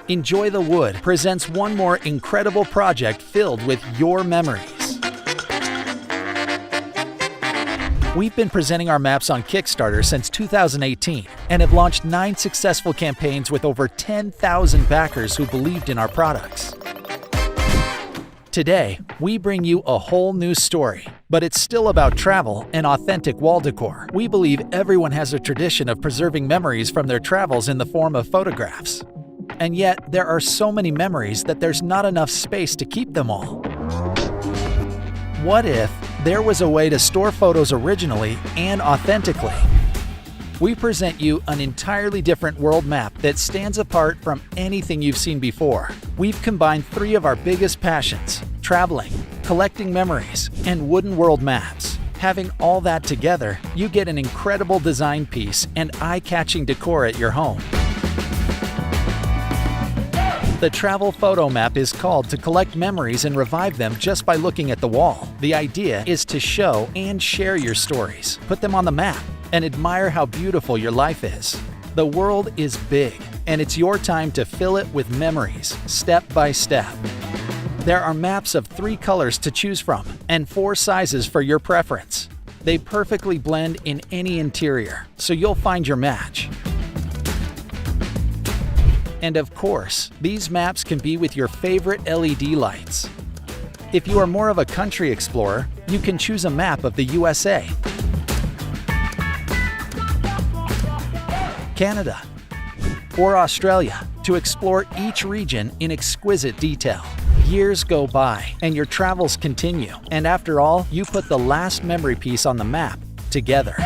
Enjoy the Wood presents one more incredible project filled with your memories. We've been presenting our maps on Kickstarter since 2018 and have launched 9 successful campaigns with over 10,000 backers who believed in our products. Today, we bring you a whole new story, but it's still about travel and authentic wall decor. We believe everyone has a tradition of preserving memories from their travels in the form of photographs. And yet, there are so many memories that there's not enough space to keep them all. What if there was a way to store photos originally and authentically? We present you an entirely different world map that stands apart from anything you've seen before. We've combined 3 of our biggest passions: traveling, collecting memories, and wooden world maps. Having all that together, you get an incredible design piece and eye-catching decor at your home. The travel photo map is called to collect memories and revive them just by looking at the wall. The idea is to show and share your stories, put them on the map, and admire how beautiful your life is. The world is big, and it's your time to fill it with memories, step by step. There are maps of 3 colors to choose from, and 4 sizes for your preference. They perfectly blend in any interior, so you'll find your match. And of course, these maps can be with your favorite LED lights. If you are more of a country explorer, you can choose a map of the USA, Canada, or Australia to explore each region in exquisite detail. Years go by, and your travels continue. And after all, you put the last memory piece on the map together.